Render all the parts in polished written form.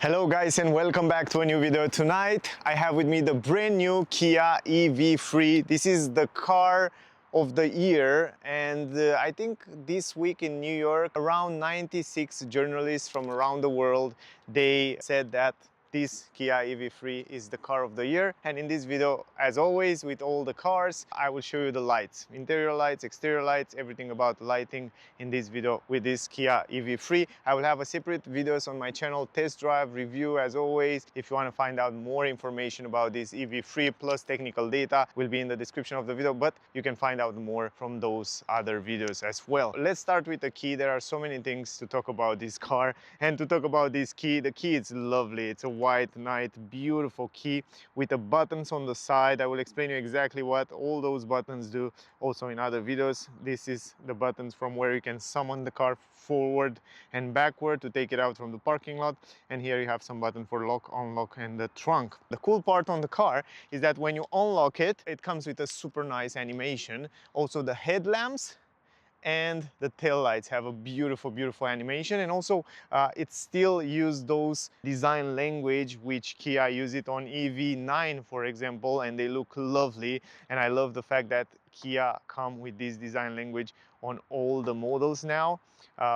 Hello guys and welcome back to a new video. Tonight I have with me the brand new Kia EV3. This is the car of the year, and I think this week in New York around 96 journalists from around the world, they said that this Kia EV3 is the car of the year. And in this video, as always with all the cars, I will show you the lights, interior lights, exterior lights, everything about lighting in this video with this Kia EV3. I will have a separate videos on my channel, test drive, review as always. If you want to find out more information about this EV3 plus technical data will be in the description of the video, but you can find out more from those other videos as well. Let's start with the key. There are so many things to talk about this car and to talk about this key. The key is lovely. It's a white knight, beautiful key with the buttons on the side. I will explain you exactly what all those buttons do also in other videos. This is the buttons from where you can summon the car forward and backward to take it out from the parking lot, and here you have some button for lock, unlock, and the trunk. The cool part on the car is that when you unlock it, it comes with a super nice animation. Also the headlamps and the tail lights have a beautiful animation, and also it still use those design language which Kia use it on EV9 for example, and they look lovely. And I love the fact that Kia come with this design language on all the models now,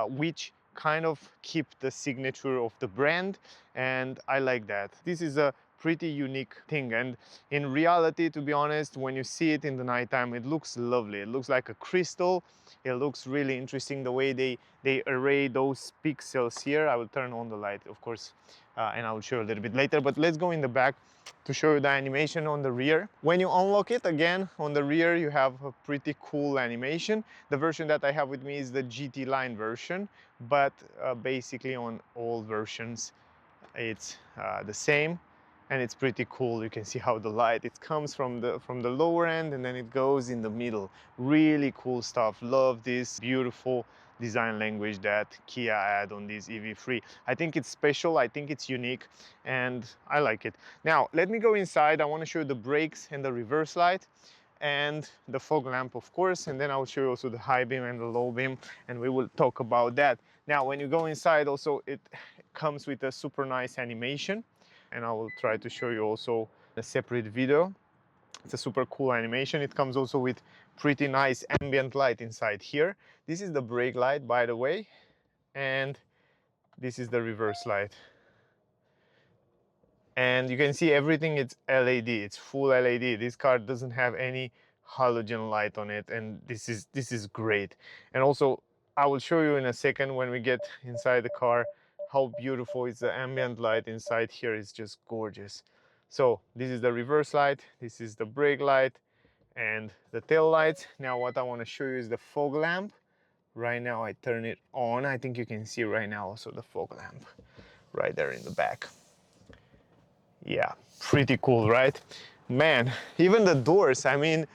which kind of keep the signature of the brand, and I like that. This is a pretty unique thing, and in reality, to be honest, when you see it in the nighttime, it looks lovely. It looks like a crystal. It looks really interesting the way they array those pixels here. I will turn on the light, of course, and I will show you a little bit later, but let's go in the back to show you the animation on the rear. When you unlock it, again, on the rear you have a pretty cool animation. The version that I have with me is the GT-Line version, but basically on all versions it's the same, and it's pretty cool. You can see how the light, it comes from the lower end and then it goes in the middle. Really cool stuff. Love this beautiful design language that Kia had on this EV3. I think it's special, I think it's unique, and I like it. Now let me go inside. I want to show you the brakes and the reverse light and the fog lamp, of course, and then I'll show you also the high beam and the low beam, and we will talk about that. Now when you go inside also, it comes with a super nice animation, and I will try to show you also a separate video. It's a super cool animation. It comes also with pretty nice ambient light inside here. This is the brake light, by the way, and this is the reverse light. And you can see everything, it's LED, it's full LED. This car doesn't have any halogen light on it, and this is great. And also I will show you in a second when we get inside the car how beautiful is the ambient light inside here. It's just gorgeous. So this is the reverse light, this is the brake light and the tail lights. Now what I want to show you is the fog lamp. Right now I turn it on. I think you can see right now also the fog lamp right there in the back. Yeah, pretty cool, right? Man, even the doors, I mean,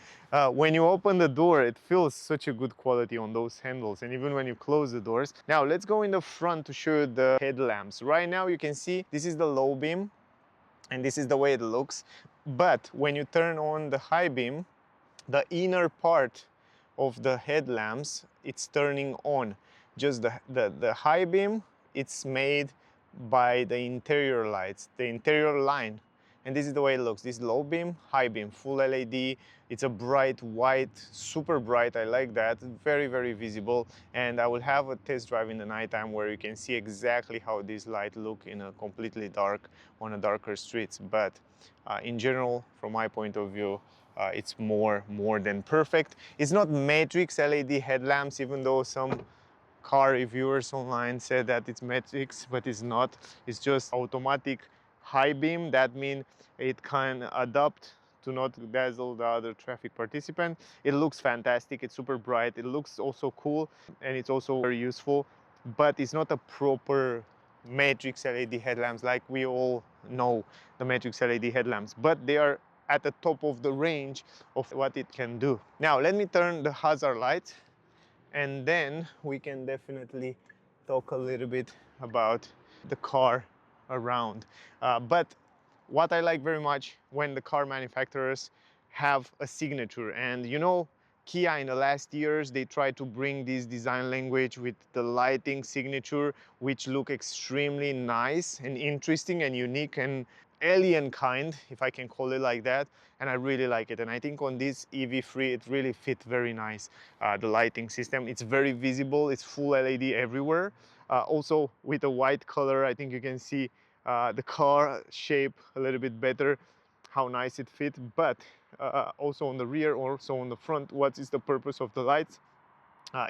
when you open the door, it feels such a good quality on those handles, and even when you close the doors. Now let's go in the front to show you the headlamps. Right now you can see this is the low beam, and this is the way it looks. But when you turn on the high beam, the inner part of the headlamps, it's turning on. Just the high beam, it's made by the interior lights, the interior line, and this is the way it looks. This low beam, high beam, full LED. It's a bright white, super bright. I like that. Very visible, and I will have a test drive in the nighttime where you can see exactly how this light look in a completely dark, on a darker streets. But in general, from my point of view, it's more than perfect. It's not matrix LED headlamps, even though some car reviewers online said that it's matrix, but it's not. It's just automatic high beam. That means it can adapt to not dazzle the other traffic participant. It looks fantastic. It's super bright. It looks also cool, and it's also very useful, but it's not a proper matrix LED headlamps like we all know the matrix LED headlamps, but they are at the top of the range of what it can do. Now let me turn the hazard light, and then we can definitely talk a little bit about the car around. But what I like very much when the car manufacturers have a signature, and you know, Kia in the last years, they try to bring this design language with the lighting signature, which look extremely nice and interesting and unique and alien kind, if I can call it like that. And I really like it. And I think on this EV3, it really fit very nice. The lighting system, it's very visible. It's full LED everywhere. Also with a white color, I think you can see the car shape a little bit better, how nice it fit. But also on the rear, also on the front, what is the purpose of the lights?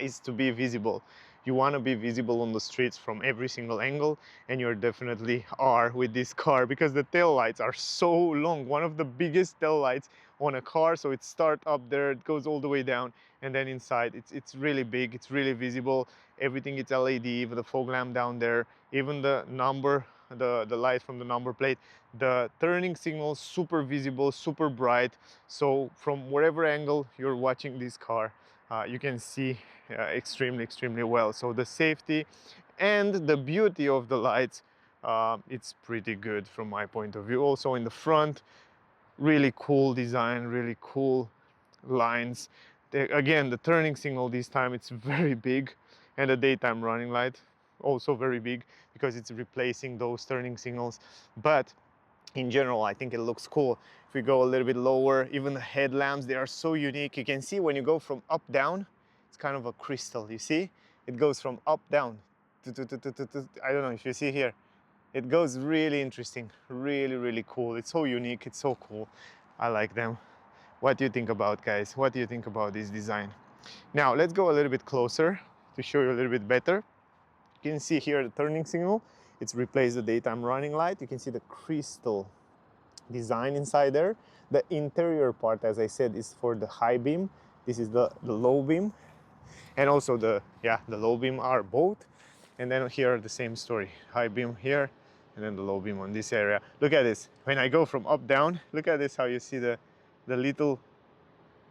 Is to be visible. You want to be visible on the streets from every single angle, and you definitely are with this car, because the tail lights are so long, one of the biggest tail lights on a car. So it starts up there, it goes all the way down, and then inside it's really big, it's really visible. Everything is LED, even the fog lamp down there, even the number, the light from the number plate, the turning signal, super visible, super bright. So from wherever angle you're watching this car, you can see extremely well. So the safety and the beauty of the lights, it's pretty good from my point of view. Also in the front, really cool design, really cool lines. Again, the turning signal this time, it's very big, and the daytime running light also very big, because it's replacing those turning signals. But in general, I think it looks cool. If we go a little bit lower, even the headlamps, they are so unique. You can see when you go from up down, it's kind of a crystal, you see? It goes from up down. I don't know if you see here. It goes really interesting, really cool. It's so unique, it's so cool. I like them. What do you think about, guys? What do you think about this design? Now, let's go a little bit closer to show you a little bit better. You can see here the turning signal. It's replaced the daytime running light. You can see the crystal design inside there. The interior part, as I said, is for the high beam. This is the low beam. And also the low beam are both. And then here the same story. High beam here, and then the low beam on this area. Look at this. When I go from up down, look at this, how you see the little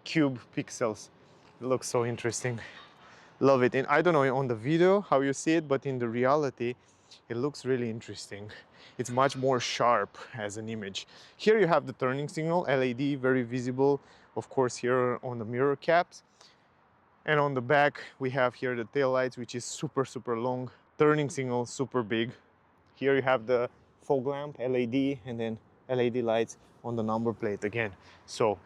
cube pixels. It looks so interesting. Love it. And I don't know on the video how you see it, but in the reality, it looks really interesting. It's much more sharp as an image. Here you have the turning signal, LED, very visible, of course, here on the mirror caps. And on the back, we have here the tail lights, which is super long. Turning signal, super big. Here you have the fog lamp, LED, and then LED lights on the number plate again. So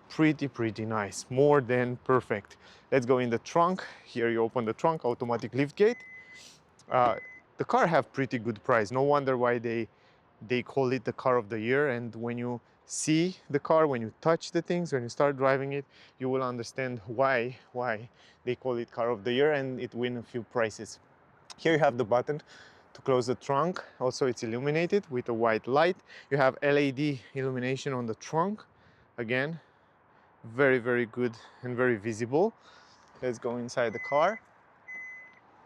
pretty nice, more than perfect. Let's go in the trunk. Here you open the trunk, automatic lift gate. The car have pretty good price. No wonder why they call it the car of the year. And when you see the car, when you touch the things, when you start driving it, you will understand why they call it car of the year, and it win a few prizes. Here you have the button to close the trunk. Also, it's illuminated with a white light. You have LED illumination on the trunk. Again, very good and very visible. Let's go inside the car.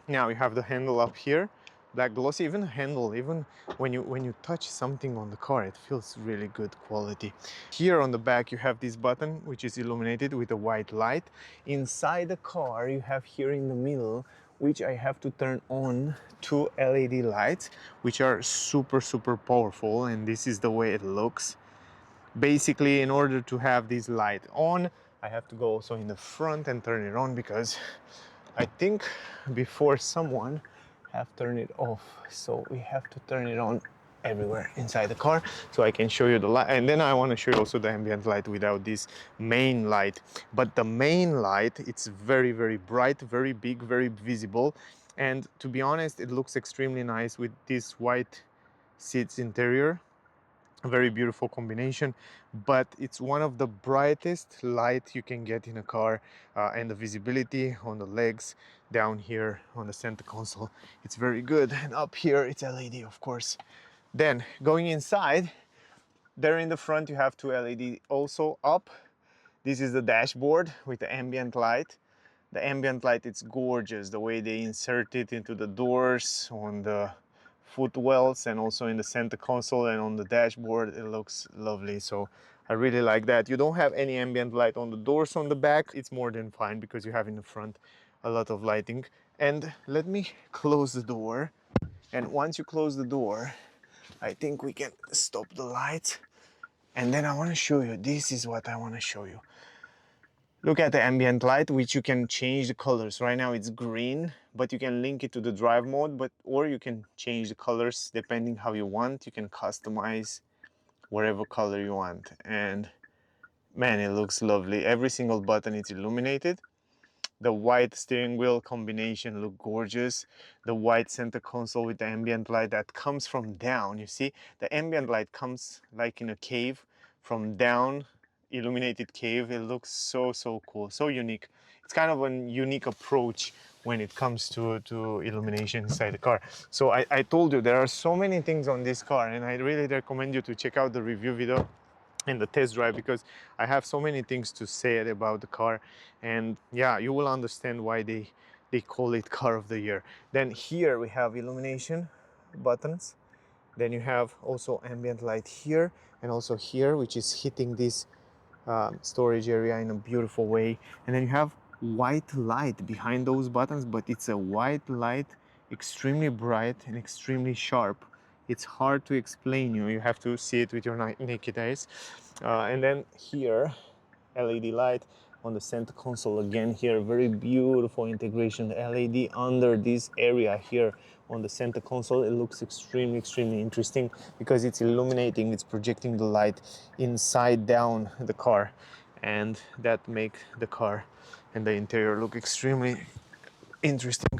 Now you have the handle up here, black glossy. Even the handle, even when you touch something on the car, it feels really good quality. Here on the back you have this button, which is illuminated with a white light. Inside the car you have here in the middle, which I have to turn on, two LED lights, which are super powerful, and this is the way it looks. Basically, in order to have this light on, I have to go also in the front and turn it on, because I think before someone have turned it off. So we have to turn it on everywhere inside the car, so I can show you the light. And then I want to show you also the ambient light without this main light. But the main light, it's very bright, very big, very visible. And to be honest, it looks extremely nice with this white seats interior. A very beautiful combination, but it's one of the brightest light you can get in a car, and the visibility on the legs down here on the center console, it's very good. And up here it's LED, of course. Then going inside, there in the front you have two LED also up. This is the dashboard with the ambient light. The ambient light, it's gorgeous the way they insert it into the doors, on the footwells, and also in the center console and on the dashboard. It looks lovely, so I really like that. You don't have any ambient light on the doors on the back. It's more than fine, because you have in the front a lot of lighting. And let me close the door, and once you close the door, I think we can stop the lights. And then I want to show you, this is what I want to show you. Look at the ambient light, which you can change the colors. Right now it's green, but you can link it to the drive mode, or you can change the colors depending how you want. You can customize whatever color you want. And man, it looks lovely. Every single button is illuminated. The white steering wheel combination look gorgeous. The white center console with the ambient light that comes from down. You see, the ambient light comes like in a cave from down, illuminated cave. It looks so cool, so unique. It's kind of a unique approach when it comes to illumination inside the car. So I told you there are so many things on this car, and I really recommend you to check out the review video and the test drive, because I have so many things to say about the car, and yeah, you will understand why they call it car of the year. Then here we have illumination buttons. Then you have also ambient light here and also here, which is hitting this storage area in a beautiful way. And then you have white light behind those buttons, but it's a white light, extremely bright and extremely sharp. It's hard to explain. You have to see it with your naked eyes. And then here, LED light on the center console. Again here, very beautiful integration. The LED under this area here on the center console, it looks extremely interesting because it's illuminating, it's projecting the light inside down the car, and that make the car and the interior look extremely interesting.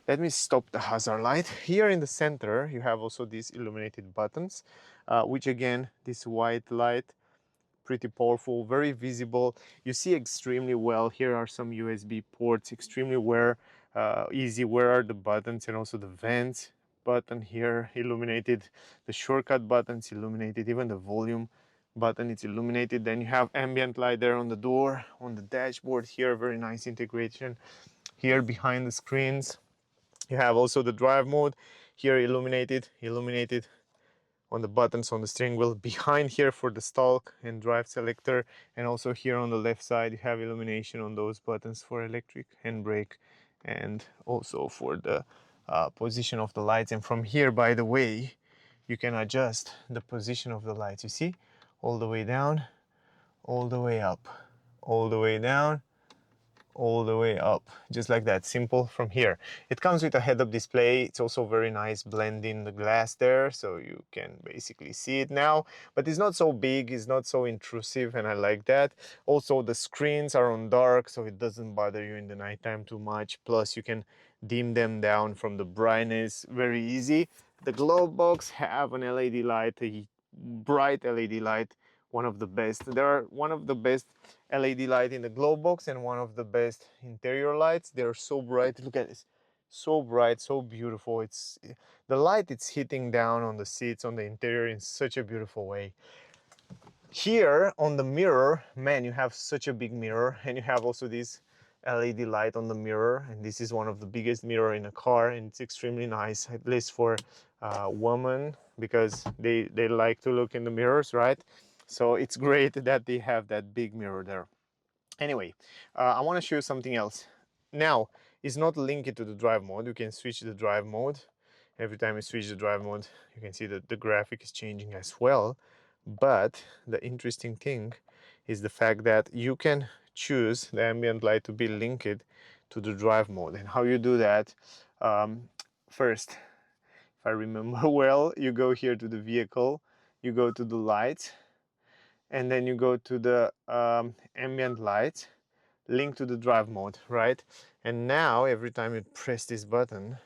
Let me stop the hazard light. Here in the center you have also these illuminated buttons, which again, this white light, pretty powerful, very visible. You see extremely well. Here are some USB ports, extremely easy. Where are the buttons, and also the vents button here illuminated, the shortcut buttons illuminated, even the volume button is illuminated. Then you have ambient light there on the door, on the dashboard here, very nice integration. Here behind the screens you have also the drive mode here illuminated on the buttons on the steering wheel, behind here for the stalk and drive selector, and also here on the left side you have illumination on those buttons for electric and brake, and also for the position of the lights. And from here, by the way, you can adjust the position of the lights. You see, all the way down, all the way up, all the way down, all the way up, just like that, simple from here. It comes with a head-up display. It's also very nice, blend in the glass there, so you can basically see it now, but it's not so big, it's not so intrusive, and I like that. Also the screens are on dark, so it doesn't bother you in the nighttime too much, plus you can dim them down from the brightness very easy. The glove box have an LED light, a bright LED light, one of the best. There are one of the best LED light in the glove box and one of the best interior lights. They're so bright. Look at this, so bright, so beautiful. It's the light, it's hitting down on the seats, on the interior in such a beautiful way. Here on the mirror, man, you have such a big mirror, and you have also this LED light on the mirror, and this is one of the biggest mirror in a car, and it's extremely nice, at least for women, because they like to look in the mirrors, right? So it's great that they have that big mirror there. Anyway, I want to show you something else. Now, it's not linked to the drive mode. You can switch the drive mode. Every time you switch the drive mode, you can see that the graphic is changing as well. But the interesting thing is the fact that you can choose the ambient light to be linked to the drive mode. And how you do that? First, if I remember well, you go here to the vehicle, you go to the lights, and then you go to the ambient light, link to the drive mode, right? And now every time you press this button,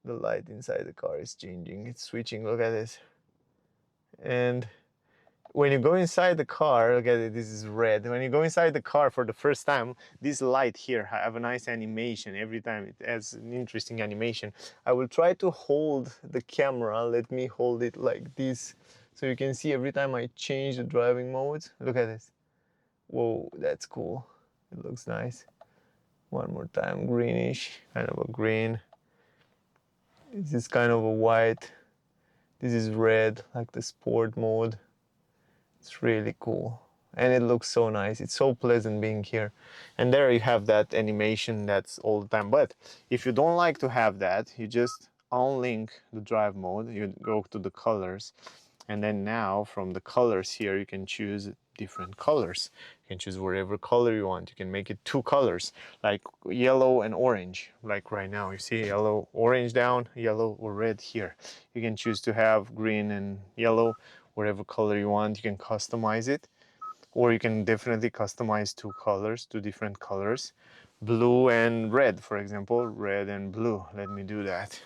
the light inside the car is changing, it's switching. Look at this. And when you go inside the car, look at it, this is red. When you go inside the car for the first time, this light here have a nice animation. Every time it has an interesting animation. I will try to hold the camera. Let me hold it like this, so you can see every time I change the driving mode. Look at this. Whoa, that's cool. It looks nice. One more time, greenish, kind of a green. This is kind of a white. This is red, like the sport mode. It's really cool. And it looks so nice. It's so pleasant being here. And there you have that animation that's all the time. But if you don't like to have that, you just unlink the drive mode. You go to the colors. And then now from the colors here, you can choose different colors. You can choose whatever color you want. You can make it 2 colors, like yellow and orange. Like right now, you see yellow, orange down, yellow or red here. You can choose to have green and yellow, whatever color you want. You can customize it, or you can definitely customize 2 colors, 2 different colors, blue and red, for example, red and blue. Let me do that.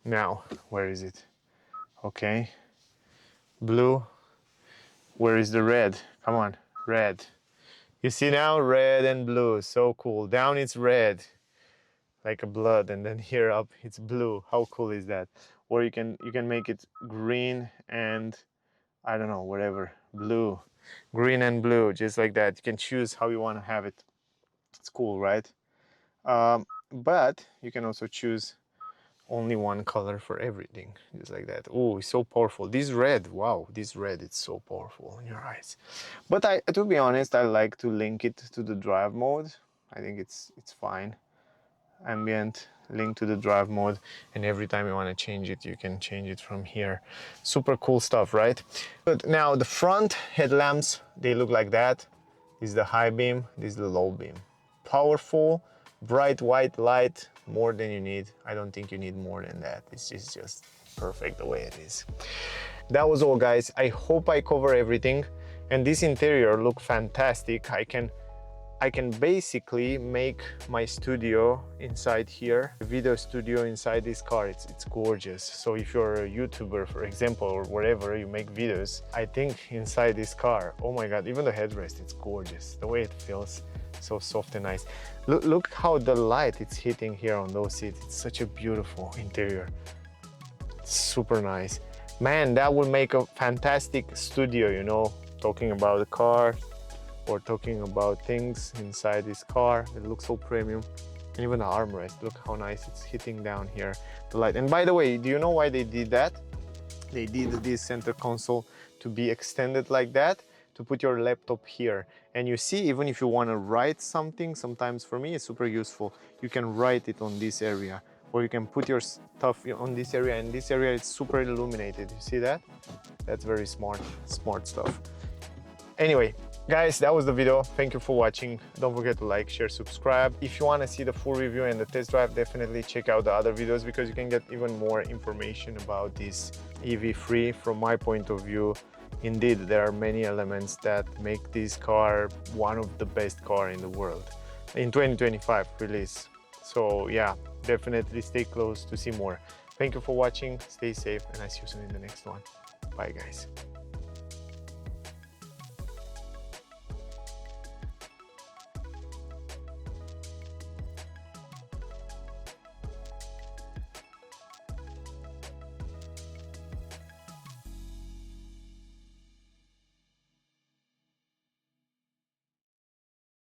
Now, where is it? Okay, blue. Where is the red? Come on, red. You see now, red and blue, so cool. Down it's red, like a blood, and then here up it's blue. How cool is that? Or you can make it green and I don't know, whatever, blue, green and blue, just like that. You can choose how you want to have it. It's cool, right? But you can also choose only one color for everything, just like that. Oh, it's so powerful. This red, wow, this red, it's so powerful in your eyes. But to be honest, I like to link it to the drive mode. I think it's fine. Ambient, link to the drive mode, and every time you want to change it, you can change it from here. Super cool stuff, right? But now the front headlamps, they look like that. This is the high beam, this is the low beam. Powerful, bright white light, more than you need. I don't think you need more than that. It's just perfect the way it is. That was all, guys. I hope I cover everything, and this interior look fantastic. I can basically make my studio inside here, a video studio inside this car. It's gorgeous. So if you're a YouTuber, for example, or wherever you make videos, I think inside this car, oh my God, even the headrest, it's gorgeous. The way it feels, so soft and nice. Look how the light it's hitting here on those seats. It's such a beautiful interior. It's super nice. Man, that would make a fantastic studio, you know, talking about the car, or talking about things inside this car. It looks so premium. And even the armrest, look how nice it's hitting down here, the light. And by the way, do you know why they did that? They did this center console to be extended like that, to put your laptop here. And you see, even if you want to write something, sometimes for me it's super useful. You can write it on this area, or you can put your stuff on this area, and this area is super illuminated. You see that? That's very smart stuff. Anyway, guys, that was the video. Thank you for watching. Don't forget to like, share, subscribe. If you want to see the full review and the test drive, definitely check out the other videos, because you can get even more information about this EV3 from my point of view. Indeed, there are many elements that make this car one of the best car in the world in 2025 release. So yeah, definitely stay close to see more. Thank you for watching. Stay safe, and I see you soon in the next one. Bye, guys.